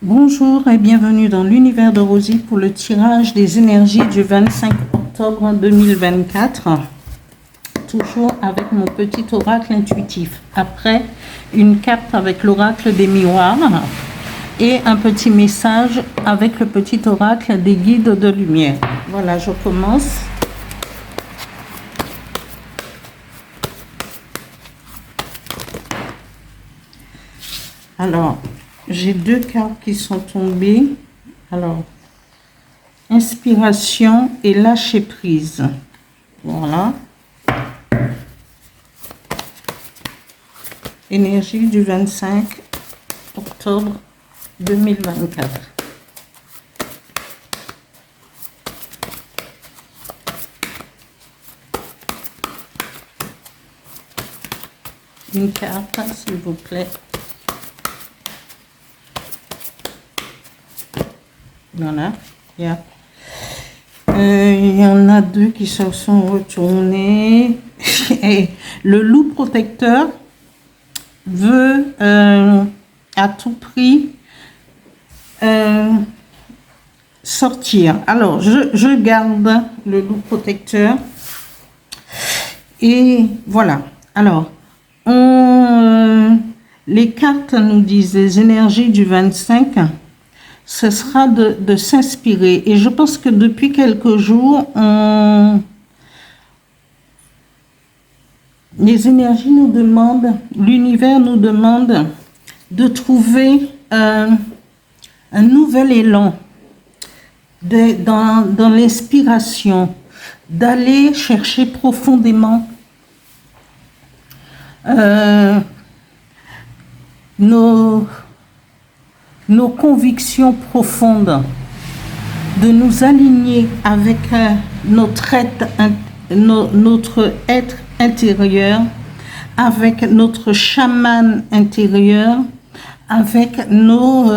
Bonjour et bienvenue dans l'univers de Rosie pour le tirage des énergies du 25 octobre 2024. Toujours avec mon petit oracle intuitif. Après, une carte avec l'oracle des miroirs et un petit message avec le petit oracle des guides de lumière. Voilà, je commence. Alors, j'ai deux cartes qui sont tombées. Alors, inspiration et lâcher prise. Voilà. Énergie du 25 octobre 2024. Une carte, s'il vous plaît. Voilà. Il y en a deux qui se sont retournés. Et le loup protecteur veut à tout prix sortir. Alors, je garde le loup protecteur. Et voilà. Alors, les cartes nous disent les énergies du 25. Ce sera de s'inspirer. Et je pense que depuis quelques jours, les énergies nous demandent, l'univers nous demande de trouver un nouvel élan dans l'inspiration, d'aller chercher profondément nos convictions profondes, de nous aligner avec notre être intérieur, avec notre chaman intérieur, avec nos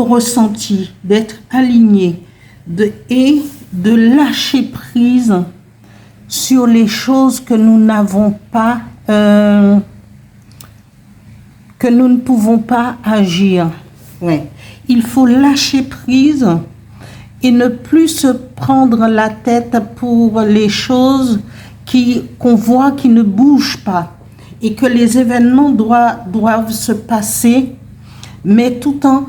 ressentis, d'être alignés et de lâcher prise sur les choses que nous n'avons pas que nous ne pouvons pas agir. Ouais. Il faut lâcher prise et ne plus se prendre la tête pour les choses qu'on voit qui ne bougent pas et que les événements doivent se passer, mais tout en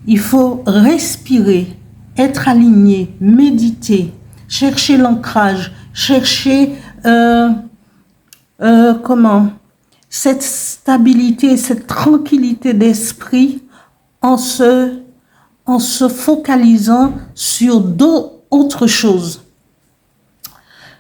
il faut respirer, être aligné, méditer, chercher l'ancrage, chercher cette stabilité, cette tranquillité d'esprit en se focalisant sur d'autres choses.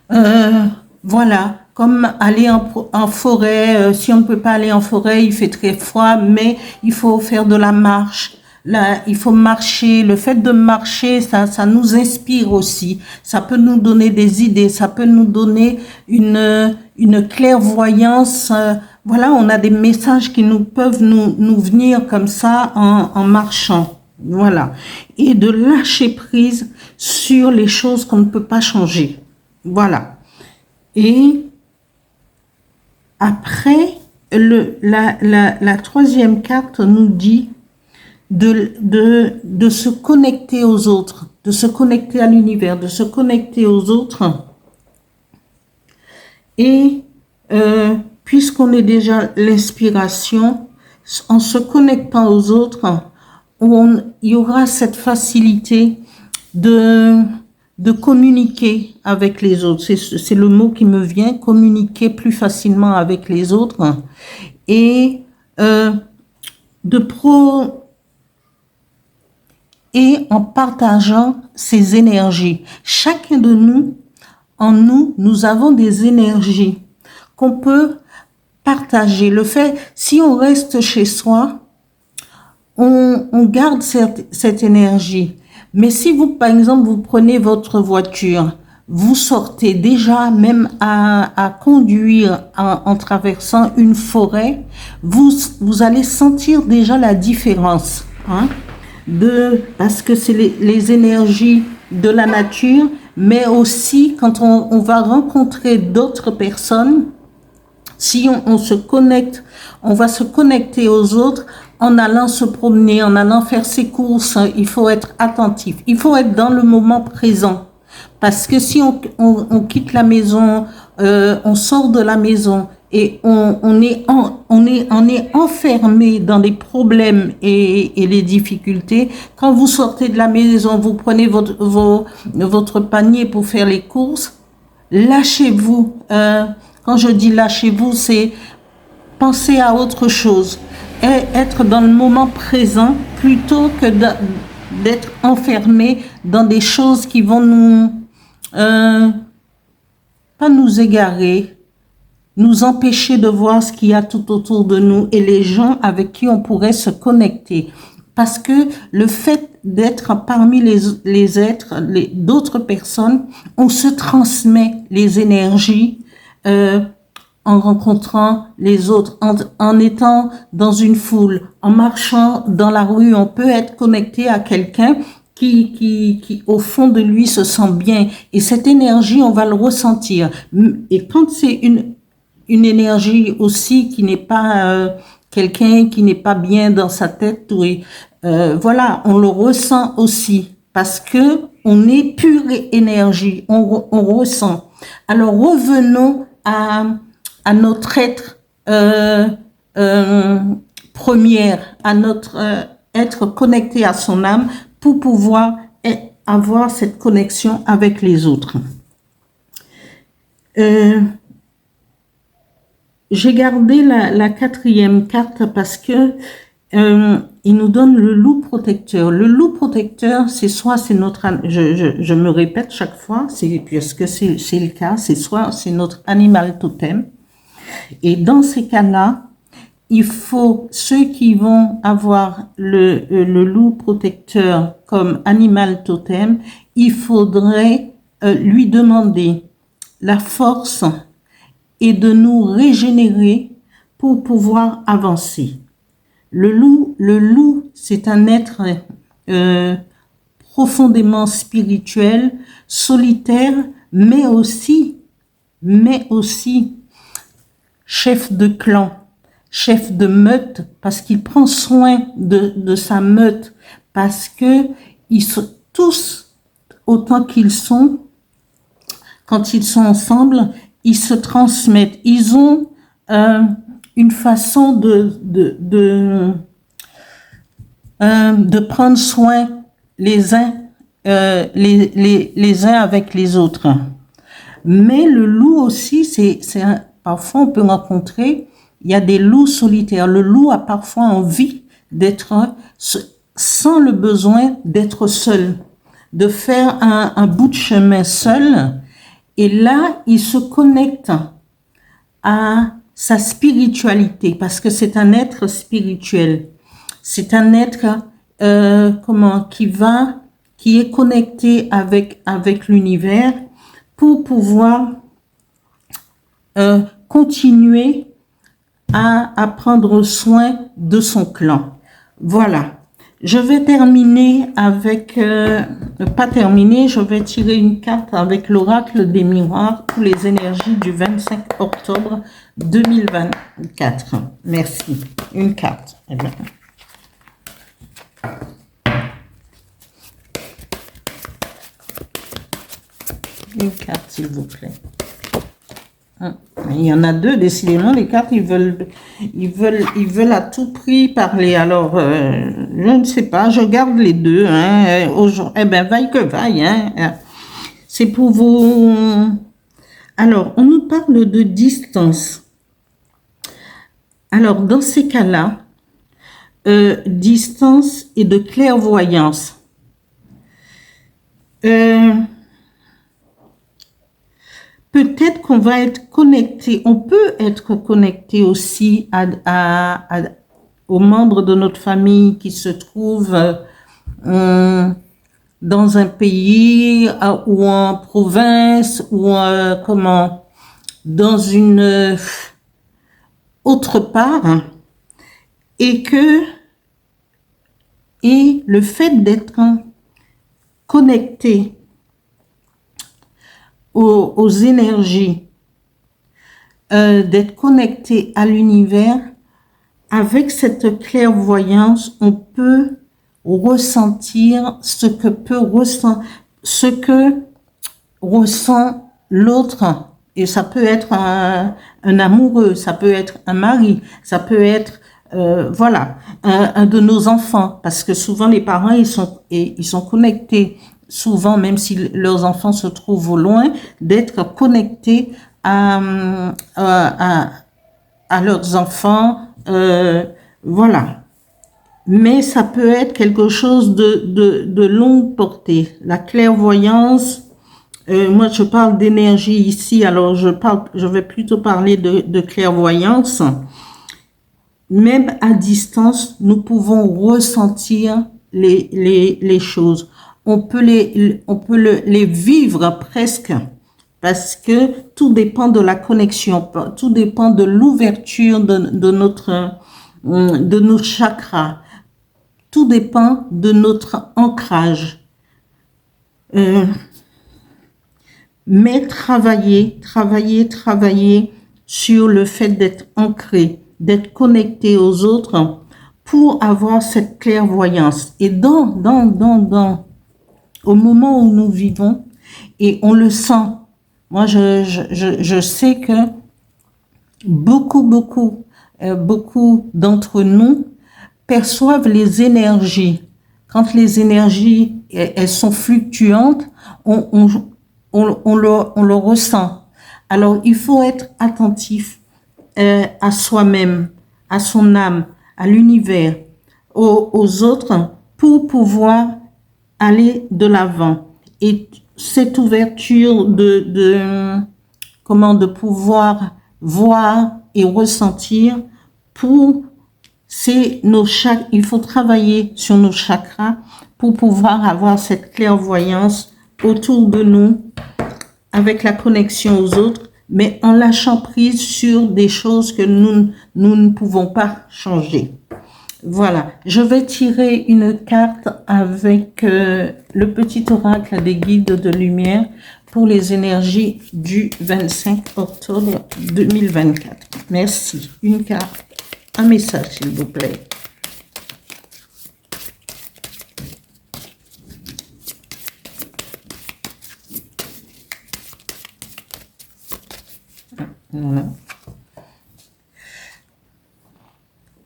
Voilà, comme aller en forêt, si on ne peut pas aller en forêt, il fait très froid, mais il faut faire de la marche. Là, il faut marcher. Le fait de marcher, ça nous inspire aussi. Ça peut nous donner des idées, ça peut nous donner une clairvoyance. Voilà, on a des messages qui peuvent nous venir comme ça en marchant. Voilà. Et de lâcher prise sur les choses qu'on ne peut pas changer. Voilà. Et après, la troisième carte nous dit de se connecter aux autres, de se connecter à l'univers, de se connecter aux autres. Et puisqu'on est déjà l'inspiration, en se connectant aux autres, il y aura cette facilité de communiquer avec les autres. C'est le mot qui me vient, communiquer plus facilement avec les autres et et en partageant ces énergies. Chacun de nous, nous avons des énergies qu'on peut partager. Le fait, si on reste chez soi, on garde cette énergie. Mais si vous, par exemple, vous prenez votre voiture, vous sortez déjà même à conduire en traversant une forêt, vous allez sentir déjà la différence, hein, parce que c'est les énergies de la nature, mais aussi quand on va rencontrer d'autres personnes, si on se connecte, on va se connecter aux autres en allant se promener, en allant faire ses courses, il faut être attentif. Il faut être dans le moment présent. Parce que si on quitte la maison, on sort de la maison et on est enfermé dans les problèmes et les difficultés. Quand vous sortez de la maison, vous prenez votre panier pour faire les courses, lâchez-vous. Quand je dis lâchez-vous, c'est penser à autre chose. Et être dans le moment présent plutôt que d'être enfermé dans des choses qui vont nous pas nous égarer, nous empêcher de voir ce qu'il y a tout autour de nous et les gens avec qui on pourrait se connecter. Parce que le fait d'être parmi les êtres, d'autres personnes, on se transmet les énergies en rencontrant les autres, en étant dans une foule, en marchant dans la rue, on peut être connecté à quelqu'un qui au fond de lui se sent bien. Et cette énergie, on va le ressentir. Et quand c'est une énergie aussi qui n'est pas quelqu'un qui n'est pas bien dans sa tête, oui, voilà, on le ressent aussi parce que on est pure énergie, on ressent. Alors revenons à notre être première, à notre être connecté à son âme pour pouvoir avoir cette connexion avec les autres. J'ai gardé la quatrième carte parce que il nous donne le loup protecteur. Le loup protecteur, c'est notre, je me répète chaque fois, puisque c'est le cas, c'est notre animal totem. Et dans ces cas-là, il faut, ceux qui vont avoir le loup protecteur comme animal totem, il faudrait lui demander la force et de nous régénérer pour pouvoir avancer. Le loup, c'est un être profondément spirituel, solitaire, mais aussi chef de clan, chef de meute, parce qu'il prend soin de sa meute, parce que tous, autant qu'ils sont, quand ils sont ensemble, ils se transmettent. Ils ont une façon de prendre soin les uns les uns avec les autres. Mais le loup aussi, parfois on peut rencontrer, il y a des loups solitaires. Le loup a parfois envie d'être sans le besoin d'être seul, de faire un bout de chemin seul. Et là, il se connecte à sa spiritualité parce que c'est un être spirituel. C'est un être qui est connecté avec l'univers pour pouvoir continuer à prendre soin de son clan. Voilà. Je vais terminer avec, pas terminer, je vais tirer une carte avec l'oracle des miroirs pour les énergies du 25 octobre 2024. Merci. Une carte. Eh bien. Une carte, s'il vous plaît. Il y en a deux, décidément, les cartes, ils veulent à tout prix parler. Alors, je ne sais pas, je garde les deux. Hein, eh ben, vaille que vaille. Hein, c'est pour vous. Alors, on nous parle de distance. Alors, dans ces cas-là, distance et de clairvoyance. Peut-être qu'on va être connecté, on peut être connecté aussi aux membres de notre famille qui se trouvent dans un pays ou en province ou dans une autre part et le fait d'être connecté aux énergies, d'être connecté à l'univers, avec cette clairvoyance, on peut ressentir ce que ressent l'autre. Et ça peut être un amoureux, ça peut être un mari, ça peut être voilà, un de nos enfants, parce que souvent les parents ils sont connectés, souvent même si leurs enfants se trouvent au loin, d'être connectés à leurs enfants, voilà. Mais ça peut être quelque chose de longue portée. La clairvoyance, moi je parle d'énergie ici, alors je vais plutôt parler de clairvoyance. Même à distance, nous pouvons ressentir les choses. On peut les vivre presque, parce que tout dépend de la connexion, tout dépend de l'ouverture de nos chakras. Tout dépend de notre ancrage. Mais travailler sur le fait d'être ancré, d'être connecté aux autres pour avoir cette clairvoyance. Et au moment où nous vivons, et on le sent, moi je sais que beaucoup d'entre nous perçoivent les énergies. Quand les énergies, elles sont fluctuantes, on le ressent. Alors, il faut être attentif à soi-même, à son âme, à l'univers, aux autres, pour pouvoir aller de l'avant. Et cette ouverture de pouvoir voir et ressentir, il faut travailler sur nos chakras pour pouvoir avoir cette clairvoyance autour de nous, avec la connexion aux autres, mais en lâchant prise sur des choses que nous ne pouvons pas changer. Voilà, je vais tirer une carte avec le petit oracle des guides de lumière pour les énergies du 25 octobre 2024. Merci. Une carte, un message s'il vous plaît. Voilà.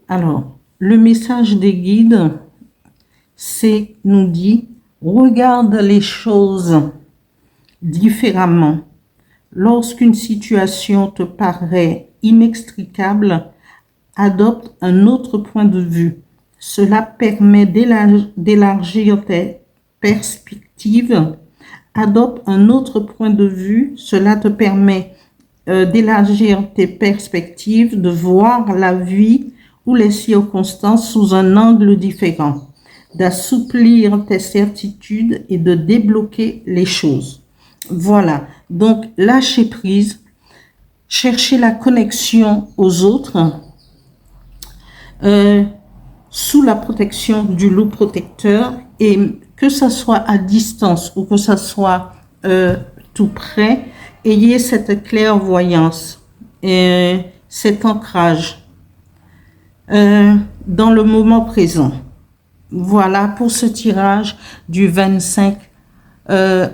Alors, le message des guides, nous dit, regarde les choses différemment. Lorsqu'une situation te paraît inextricable, adopte un autre point de vue. Cela permet d'élargir tes perspectives. Adopte un autre point de vue. Cela te permet d'élargir tes perspectives, de voir la vie ou les circonstances sous un angle différent, d'assouplir tes certitudes et de débloquer les choses. Voilà, donc lâcher prise, chercher la connexion aux autres, sous la protection du loup protecteur, et que ça soit à distance ou que ça soit tout près, ayez cette clairvoyance, cet ancrage dans le moment présent. Voilà pour ce tirage du 25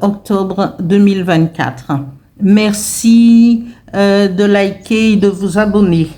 octobre 2024. Merci de liker et de vous abonner.